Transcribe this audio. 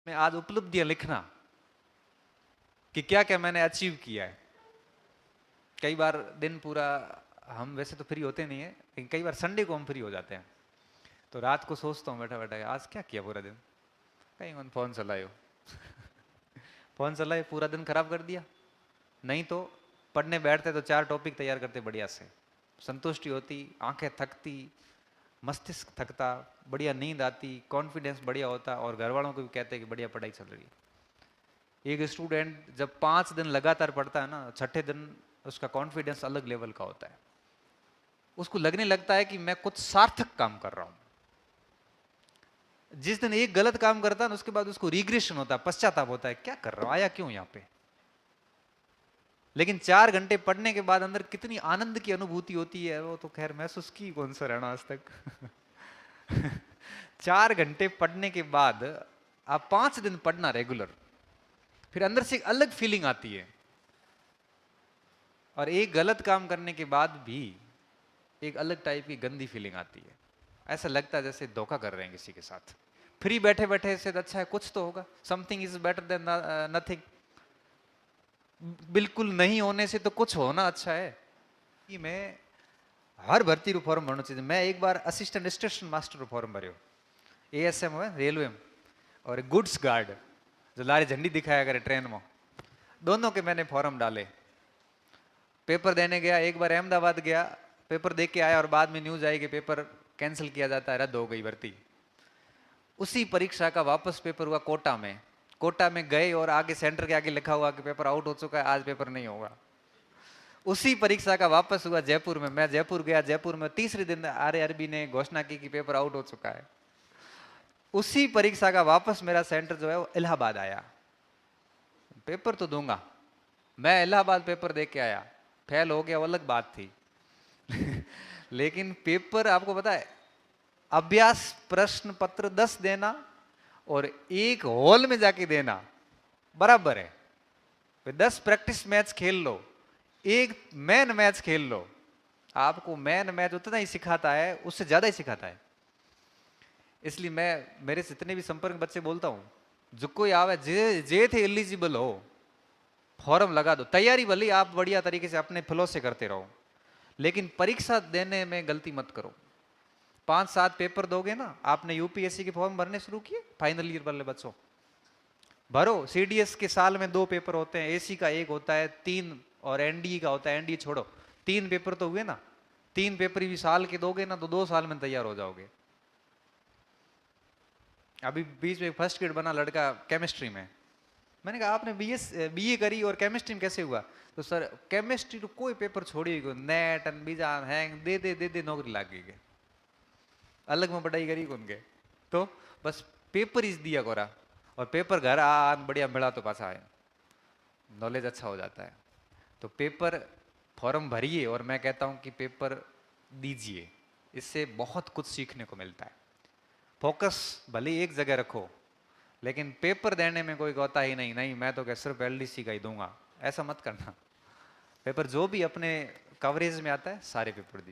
में आज उपलब्धियां लिखना कि क्या क्या मैंने अचीव किया है। कई बार दिन पूरा हम वैसे तो फ्री होते नहीं है, लेकिन कई बार संडे को हम फ्री हो जाते हैं, तो रात को सोचता हूँ बैठा बैठा आज क्या किया पूरा दिन। कहीं उन फोन चलायो फोन चलाए पूरा दिन खराब कर दिया। नहीं तो पढ़ने बैठते तो 4 टॉपिक तैयार करते बढ़िया से, संतुष्टि होती, आंखें थकती, मस्तिष्क थकता, बढ़िया नींद आती, कॉन्फिडेंस बढ़िया होता, और घर वालों को भी कहते कि बढ़िया पढ़ाई चल रही है। एक स्टूडेंट जब 5 दिन लगातार पढ़ता है ना, छठे दिन उसका कॉन्फिडेंस अलग लेवल का होता है। उसको लगने लगता है कि मैं कुछ सार्थक काम कर रहा हूं। जिस दिन एक गलत काम करता है ना, उसके बाद उसको रिग्रेशन होता है, पश्चाताप होता है, क्या कर रहा हूं, आया क्यों यहां पे। लेकिन 4 घंटे पढ़ने के बाद अंदर कितनी आनंद की अनुभूति होती है, वो तो खैर महसूस की कौन सा रहना आज तक 4 घंटे पढ़ने के बाद आप 5 दिन पढ़ना रेगुलर, फिर अंदर से एक अलग फीलिंग आती है। और एक गलत काम करने के बाद भी एक अलग टाइप की गंदी फीलिंग आती है। ऐसा लगता है जैसे धोखा कर रहे हैं किसी के साथ। फ्री बैठे बैठे से अच्छा है कुछ तो होगा, something is better than nothing. बिल्कुल नहीं होने से तो कुछ होना अच्छा है। कि मैं हर भर्ती रू फॉर्म भरना चाहिए। मैं एक बार असिस्टेंट स्टेशन मास्टर रू फॉर्म भरियो, एएसएम है रेलवे में, और गुड्स गार्ड जो लारी झंडी दिखाया करे ट्रेन में, दोनों के मैंने फॉर्म डाले। पेपर देने गया, एक बार अहमदाबाद गया, पेपर दे के आया और बाद में न्यूज आई कि पेपर कैंसिल किया जाता है, रद्द हो गई भर्ती। उसी परीक्षा का वापस पेपर हुआ कोटा में। कोटा में गए और आगे सेंटर के आगे लिखा हुआ कि पेपर आउट हो चुका है, आज पेपर नहीं होगा। उसी परीक्षा का वापस हुआ जयपुर में। मैं जयपुर गया, जयपुर में तीसरे दिन आरआरबी ने घोषणा की कि पेपर आउट हो चुका है। उसी परीक्षा का वापस मेरा सेंटर जो है वो इलाहाबाद आया। पेपर तो दूंगा, मैं इलाहाबाद पेपर दे के आया, फेल हो गया वो अलग बात थी लेकिन पेपर आपको पता है, अभ्यास प्रश्न पत्र 10 देना और एक हॉल में जाके देना बराबर है। 10 प्रैक्टिस मैच खेल लो, एक मैन मैच खेल लो, आपको मैन मैच उतना ही सिखाता है, उससे ज्यादा ही सिखाता है। इसलिए मैं मेरे से जितने भी संपर्क बच्चे बोलता हूं, जो कोई आवे जे थे एलिजिबल हो, फॉर्म लगा दो। तैयारी भले आप बढ़िया तरीके से अपने फ्लो से करते रहो, लेकिन परीक्षा देने में गलती मत करो। 5-7 पेपर दोगे ना, आपने यूपीएससी के फॉर्म भरने शुरू किए, फाइनल ईयर वाले बच्चों भरो। सीडीएस के साल में 2 पेपर होते हैं, एसी का 1 होता है, 3 और एनडीए का होता है। एनडीए छोड़ो, 3 पेपर तो हुए ना। 3 पेपर भी साल के दोगे ना तो 2 साल में तैयार हो जाओगे। अभी बीच में फर्स्ट ग्रेड बना लड़का केमिस्ट्री में, मैंने कहा आपने बीए करी और केमिस्ट्री में कैसे हुआ। तो सर केमिस्ट्री तो कोई पेपर छोड़ी गयो, नेट एंड बीजा हैंग दे नौकरी लाग गई। अलग में पढ़ाई करी कौन के, तो बस पेपर इज दिया कोरा, और पेपर घर आ बढ़िया मिला तो पासा है, नॉलेज अच्छा हो जाता है। तो पेपर फॉर्म भरिए, और मैं कहता हूं कि पेपर दीजिए, इससे बहुत कुछ सीखने को मिलता है। फोकस भले एक जगह रखो, लेकिन पेपर देने में कोई कहता ही नहीं, नहीं मैं तो क्या सिर्फ एलडीसी का ही दूंगा, ऐसा मत करना। पेपर जो भी अपने कवरेज में आता है सारे पेपर दीजिए।